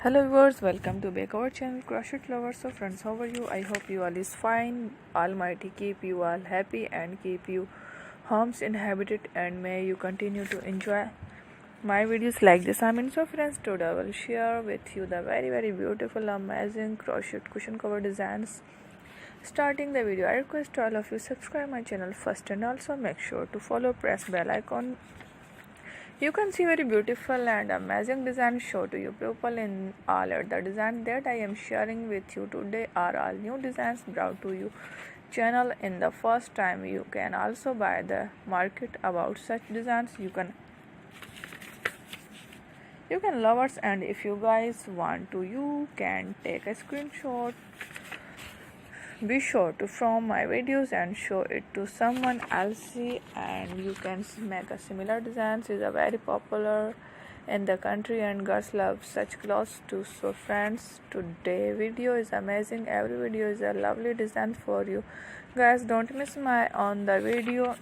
Hello viewers, welcome to back our channel Crochet Lovers. So friends, how are you? I hope you all is fine. Almighty keep you all happy and keep you homes inhabited, and may you continue to enjoy my videos like this. So friends, today I will share with you the very beautiful amazing crochet cushion cover designs. Starting the video, I request all of you subscribe my channel first and also make sure to follow, press bell icon. You can see very beautiful and amazing design show to you people in all of the design that I am sharing with you today are all new designs brought to you channel in the first time. You can also buy the market about such designs. You can lovers, and if you guys want to, you can take a screenshot. Be sure to from my videos and show it to someone else, and you can make a similar designs is a very popular in the country and girls love such clothes too. So friends, today video is amazing. Every video is a lovely design for you guys. Don't miss my on the video.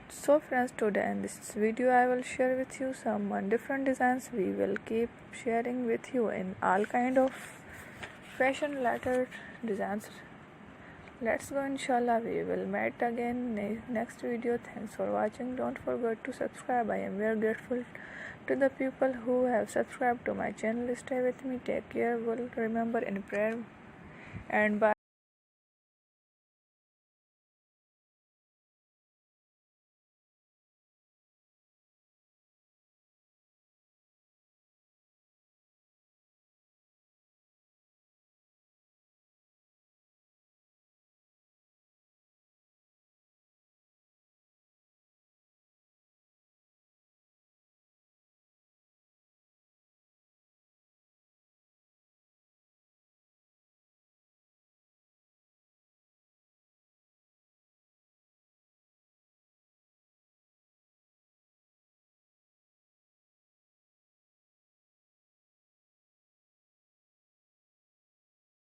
So friends, today in this video I will share with you some different designs. We will keep sharing with you in all kind of fashion related designs. Let's go, inshallah. We will meet again next video. Thanks for watching. Don't forget to subscribe. I am very grateful to the people who have subscribed to my channel. Stay with me. Take care. Will remember in prayer, and bye.